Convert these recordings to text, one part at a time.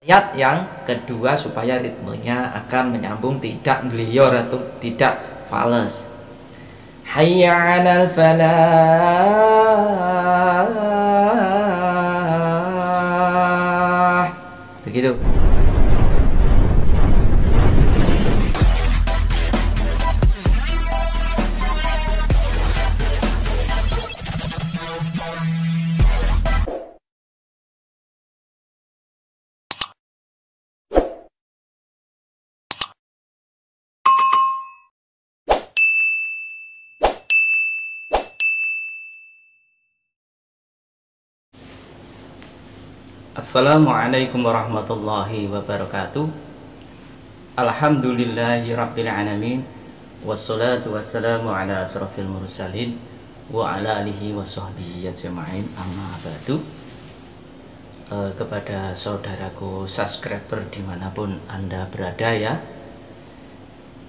Ayat yang kedua supaya ritmenya akan menyambung, tidak ngeliyor atau tidak fales. Hayya 'alal falah. Begitu. Assalamualaikum warahmatullahi wabarakatuh. Alhamdulillahi rabbil alamin. Wassalatu wassalamu ala asrafil mursalin wa ala alihi wa sahbihi ajma'in, amma ba'du. Kepada saudaraku subscriber dimanapun Anda berada ya,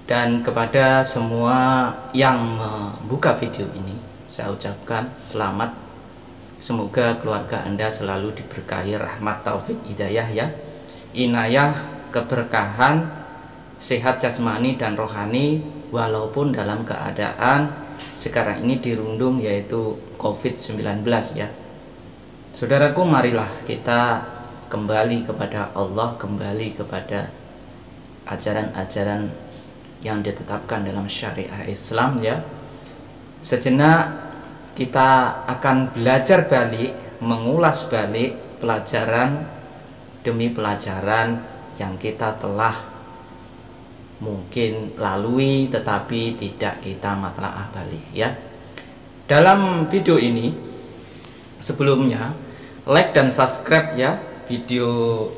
dan kepada semua yang membuka video ini, saya ucapkan selamat. Semoga keluarga Anda selalu diberkahi rahmat, taufik, hidayah ya, inayah, keberkahan, sehat jasmani dan rohani, walaupun dalam keadaan sekarang ini dirundung yaitu COVID-19 ya. Saudaraku, marilah kita kembali kepada Allah, kembali kepada ajaran-ajaran yang ditetapkan dalam syariah Islam ya. Sejenak kita akan belajar balik, mengulas balik pelajaran demi pelajaran yang kita telah mungkin lalui tetapi tidak kita matlaah balik ya. Dalam video ini, sebelumnya like dan subscribe ya video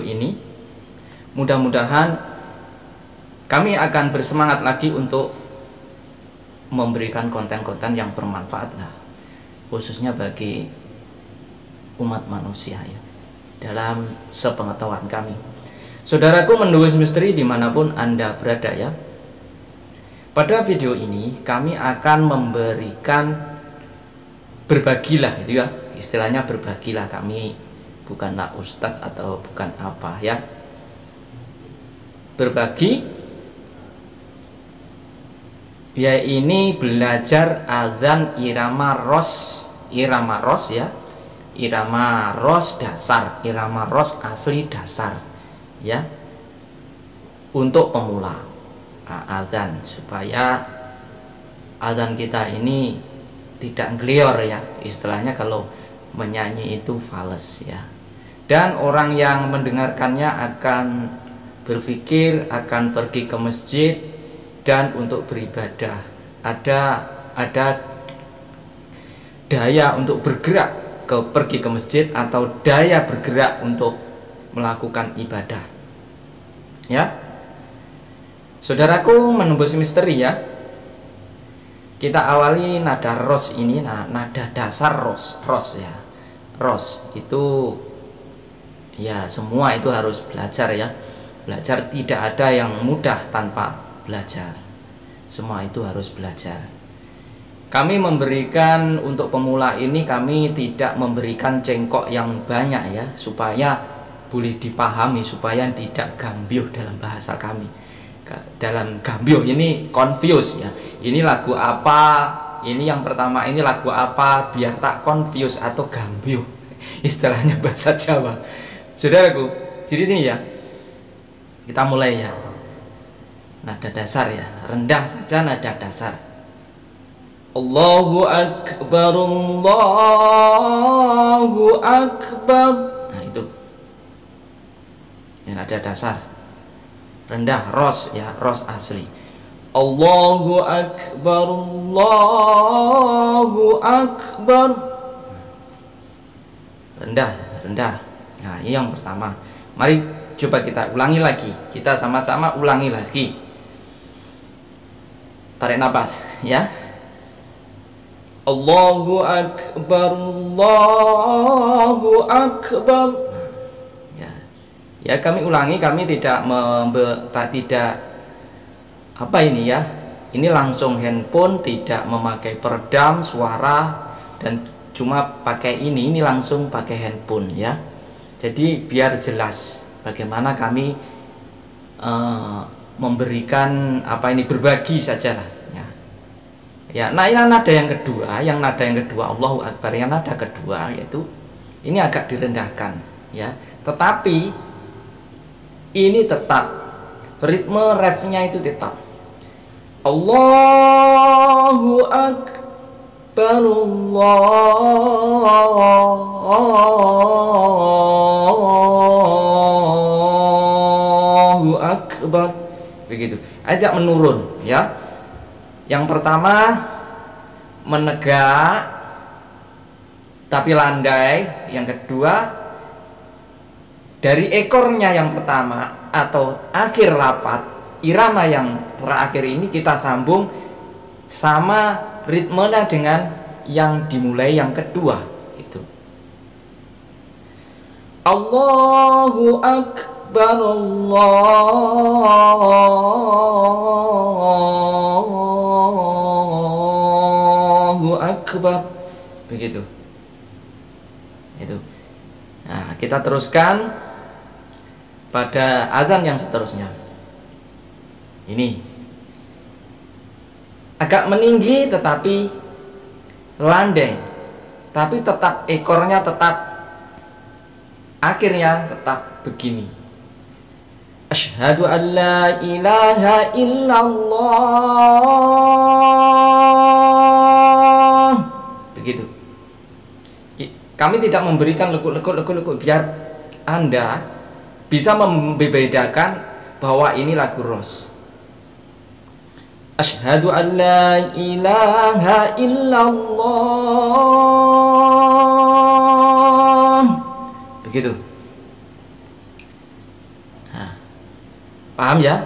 ini. Mudah-mudahan kami akan bersemangat lagi untuk memberikan konten-konten yang bermanfaat lah, khususnya bagi umat manusia ya, dalam sepengetahuan kami. Saudaraku menulis misteri dimanapun Anda berada ya, pada video ini kami akan memberikan berbagilah itu ya, istilahnya berbagilah, kami bukanlah ustadz atau bukan apa ya. Berbagi ya, ini belajar azan irama ros ya, irama ros dasar, irama ros asli dasar ya, untuk pemula azan, supaya azan kita ini tidak ngelior ya, istilahnya kalau menyanyi itu fales ya, dan orang yang mendengarkannya akan berpikir akan pergi ke masjid dan untuk beribadah, ada daya untuk bergerak pergi ke masjid, atau daya bergerak untuk melakukan ibadah ya. Saudaraku menembus misteri ya, kita awali nada ros ini, nada dasar ros ya. Ros itu ya, semua itu harus belajar ya, belajar, tidak ada yang mudah tanpa belajar, semua itu harus belajar. Kami memberikan untuk pemula ini, kami tidak memberikan cengkok yang banyak ya, supaya boleh dipahami, supaya tidak gambyuh dalam bahasa kami. Dalam gambyuh ini confuse ya, ini lagu apa, ini yang pertama ini lagu apa, biar tak confuse atau gambyuh, istilahnya bahasa Jawa. Saudaraku, jadi sini ya, kita mulai ya. Nada dasar ya, rendah saja nada dasar. Allahu Akbar, Allahu Akbar. Nah itu ya, nada dasar rendah, ros ya, ros asli. Allahu Akbar, Allahu Akbar. Rendah. Nah ini yang pertama. Mari coba kita ulangi lagi, kita sama-sama ulangi lagi. Tarik nafas ya. Allahu Akbar, Allahu Akbar. Ya, kami ulangi, kami tidak apa ini ya, ini langsung handphone, tidak memakai peredam suara, dan cuma pakai ini langsung pakai handphone ya. Jadi biar jelas bagaimana kami memberikan berbagi sajalah ya. Ya, nah ini nada yang kedua, Allahu Akbar, yang nada kedua yaitu ini agak direndahkan ya. Tetapi ini tetap ritme refnya itu tetap Allahu Akbar, Allahu Akbar, begitu. Ajak menurun ya. Yang pertama menegak tapi landai. Yang kedua dari ekornya yang pertama atau akhir lafaz irama yang terakhir ini kita sambung sama ritmenya dengan yang dimulai yang kedua itu. Allahu Akbar, Allahu Akbar, begitu. Itu. Nah, kita teruskan pada azan yang seterusnya. Ini agak meninggi tetapi landai, tapi tetap ekornya tetap akhirnya tetap begini. Asyhadu an la ilaha illallah. Begitu. Kami tidak memberikan lekuk biar Anda bisa membedakan bahwa ini lagu Ros. Asyhadu an la ilaha illallah. Begitu. Nah, paham ya?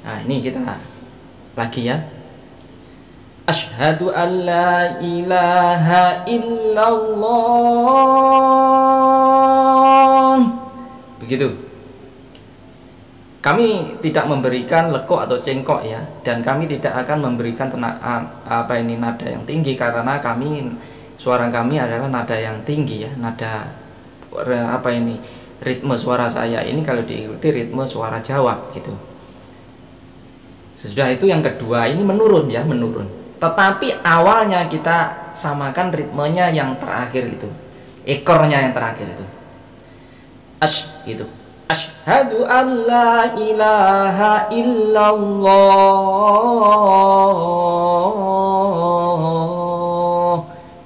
Nah, ini kita lagi ya. Asyhadu an la ilaha illallah. Begitu. Kami tidak memberikan lekuk atau cengkok ya, dan kami tidak akan memberikan nada yang tinggi karena suara kami adalah nada yang tinggi ya, nada ritme suara saya ini kalau diikuti ritme suara Jawa gitu. Sesudah itu yang kedua ini menurun ya, menurun. Tetapi awalnya kita samakan ritmenya yang terakhir itu, ekornya yang terakhir itu. Gitu. Asyhadu an la ilaha illallah.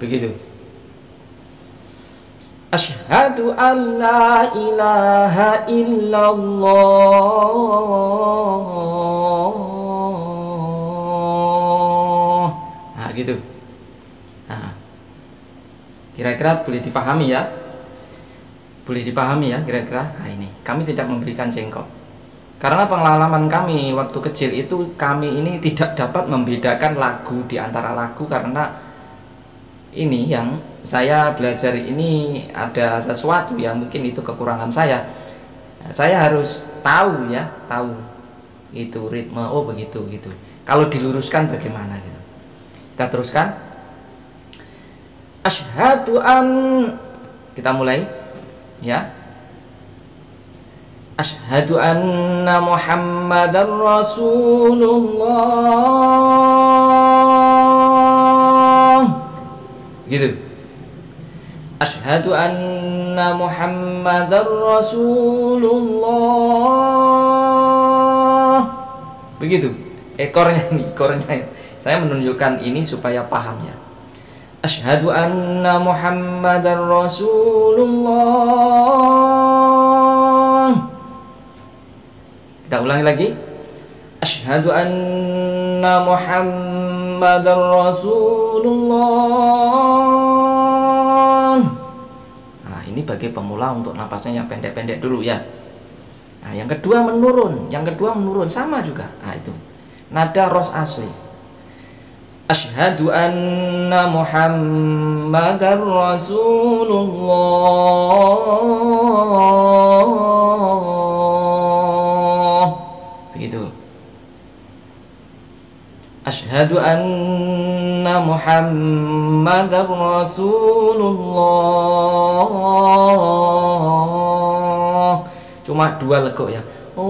Begitu. Asyhadu an la ilaha illallah. Nah, gitu. Nah, kira-kira boleh dipahami ya? Boleh dipahami ya kira-kira? Nah, ini kami tidak memberikan cengkok karena pengalaman kami waktu kecil itu kami ini tidak dapat membedakan lagu di antara lagu karena ini yang saya belajar ini ada sesuatu yang mungkin itu kekurangan saya. Saya harus tahu ya, tahu itu ritme, oh begitu gitu. Kalau diluruskan bagaimana gitu. Kita teruskan. Asyhadu an, kita mulai ya. Asyhadu anna Muhammadar Rasulullah. Gitu. Asyhadu anna Muhammadar Rasulullah. Begitu. Ekornya ini, ekornya. Saya menunjukkan ini supaya paham ya. Asyhadu anna Muhammadar Rasulullah. Kita ulangi lagi. Asyhadu anna Muhammadar Rasulullah. Nah, ini bagi pemula untuk napasnya yang pendek-pendek dulu ya. Nah, yang kedua menurun, sama juga. Nah, itu nada ros asli. Asyhadu anna Muhammadar Rasulullah. Begitu. Asyhadu anna Muhammadar Rasulullah. Cuma 2 legok ya. Oh,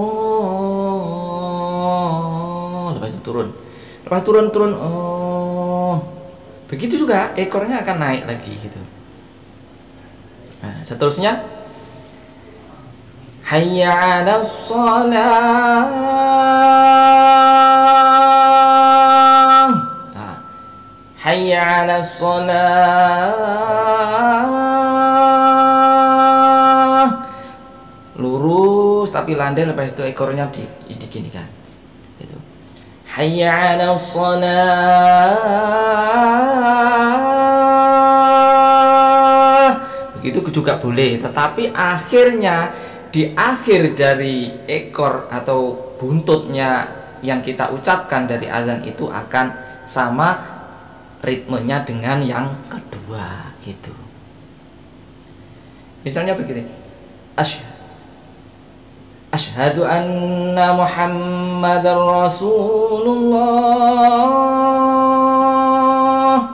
lepas itu turun. Lepas turun. Oh. Begitu juga ekornya akan naik lagi gitu. Nah, seterusnya hayya 'alas shalah. Nah, hayya 'alas shalah. Lurus tapi landai, lepas itu ekornya diginikan. Gitu. Hayya 'alas shalah. Begitu juga boleh, tetapi akhirnya di akhir dari ekor atau buntutnya yang kita ucapkan dari azan itu akan sama ritmenya dengan yang kedua gitu. Misalnya begini, asyhadu anna Muhammadar Rasulullah,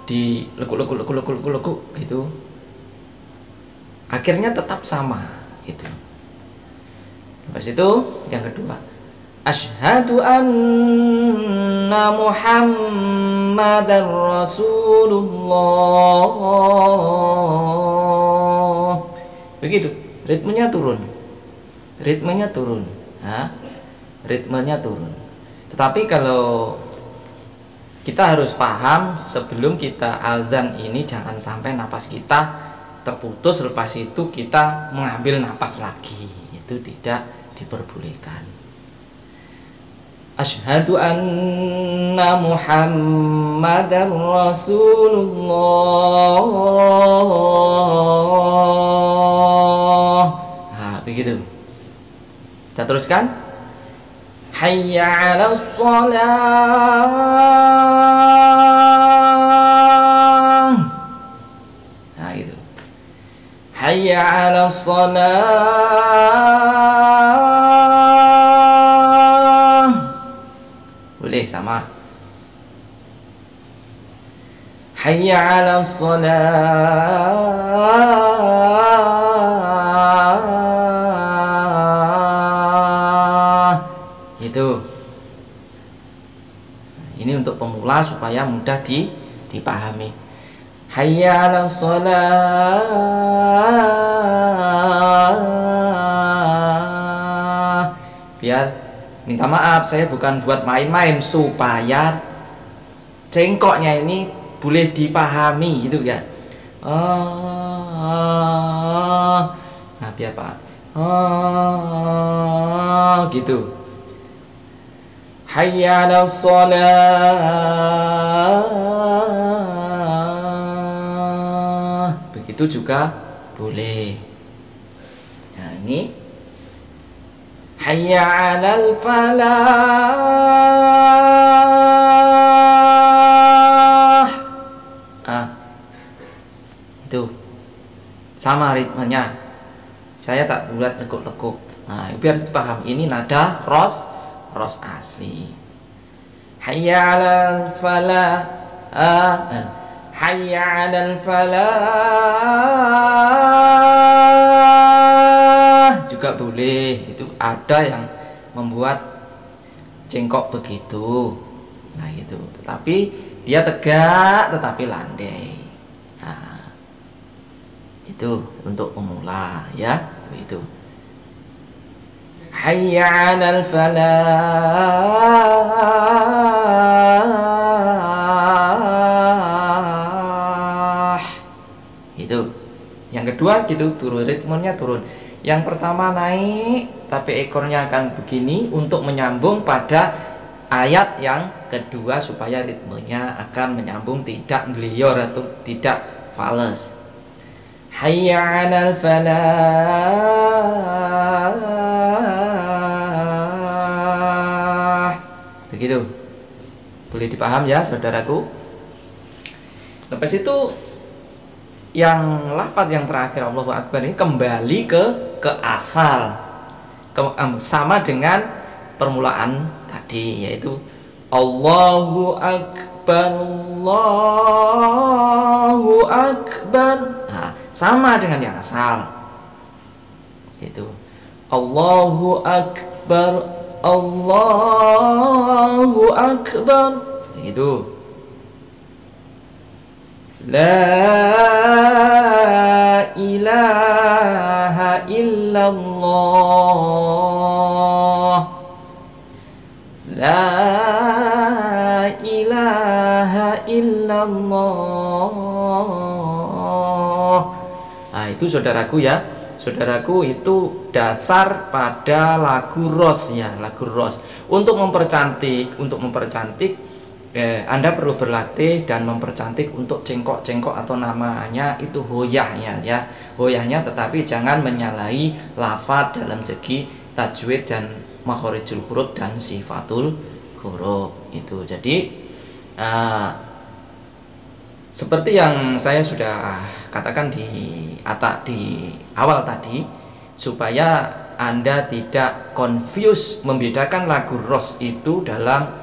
di lekuk gitu. Akhirnya tetap sama gitu. Lepas itu yang kedua, asyhadu anna Muhammadar Rasulullah. Begitu, ritmenya turun. Nah, ritmenya turun. Tetapi kalau kita harus paham, sebelum kita azan ini jangan sampai napas kita terputus, lepas itu kita mengambil napas lagi, itu tidak diperbolehkan. Asyhadu anna Muhammadar Rasulullah. Nah, begitu. Kita teruskan. Hayya 'alas shalah. Nah, gitu. Hayya 'alas shalah. Boleh sama. Hayya 'alas shalah. Gitu. Ini untuk pemula supaya mudah dipahami. Hayya 'alas shalah. Biar, minta maaf, saya bukan buat main-main, supaya cengkoknya ini boleh dipahami gitu ya. Nah, biar Pak. Gitu. Hayya 'alas shalah. Begitu juga boleh. Nah, ini hayya 'alal falah. Itu sama ritmenya. Saya tak buat lekuk-lekuk. Nah, biar paham, ini nada ros asli. Hayya 'alal falah. Hayya 'alal falah juga boleh. Itu ada yang membuat cengkok begitu. Nah, gitu. Tetapi dia tegak tetapi landai. Nah, itu untuk pemula ya, begitu. Hayya 'alal falah. Itu. Yang kedua gitu, turun, ritmenya turun. Yang pertama naik tapi ekornya akan begini untuk menyambung pada ayat yang kedua supaya ritmenya akan menyambung, tidak ngeliyor atau tidak fales. Hayya 'alal falah. Begitu. Boleh dipaham ya, saudaraku? Lepas itu yang lafaz yang terakhir Allahu Akbar ini kembali ke asal, sama dengan permulaan tadi, yaitu Allahu Allahu Akbar. Nah, sama dengan yang asal. Gitu. Allahu Akbar, Allahu Akbar. Gitu. La ilaha illallah, la ilaha illallah. Nah, itu saudaraku ya. Saudaraku, itu dasar pada lagu ros ya, lagu ros. Untuk mempercantik Anda perlu berlatih dan mempercantik untuk cengkok-cengkok atau namanya itu hoyahnya ya. Hoyahnya, tetapi jangan menyalahi lafadz dalam segi tajwid dan makhorijul huruf dan sifatul huruf itu. Jadi seperti yang saya sudah katakan di awal tadi, supaya Anda tidak confuse membedakan lagu ros itu dalam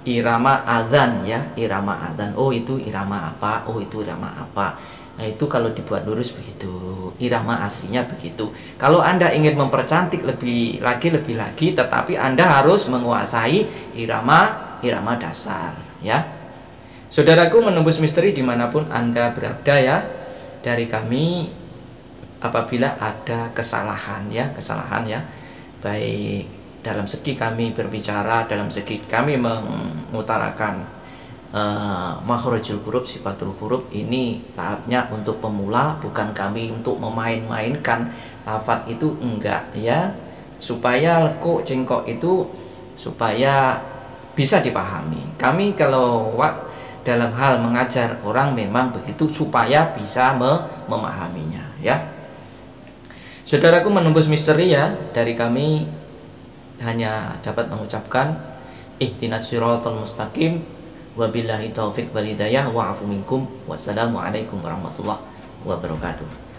irama adzan ya, irama adzan. Oh, itu irama apa? Oh, itu irama apa? Nah, itu kalau dibuat lurus begitu, irama aslinya begitu. Kalau Anda ingin mempercantik lebih lagi, tetapi Anda harus menguasai irama dasar ya. Saudaraku, menembus misteri dimanapun Anda berada ya, dari kami apabila ada kesalahan ya, baik dalam segi kami berbicara, dalam segi kami mengutarakan makhorijul huruf, sifatul huruf, ini saatnya untuk pemula, bukan kami untuk memain-mainkan lafadz itu, enggak ya, supaya lekuk cengkok itu supaya bisa dipahami. Kami kalau dalam hal mengajar orang memang begitu, supaya bisa memahaminya ya. Saudaraku, menembus misteri ya, dari kami hanya dapat mengucapkan ihdinas siratal mustaqim, wabillahi taufik wal hidayah, wa'afu minkum, wassalamualaikum warahmatullahi wabarakatuh.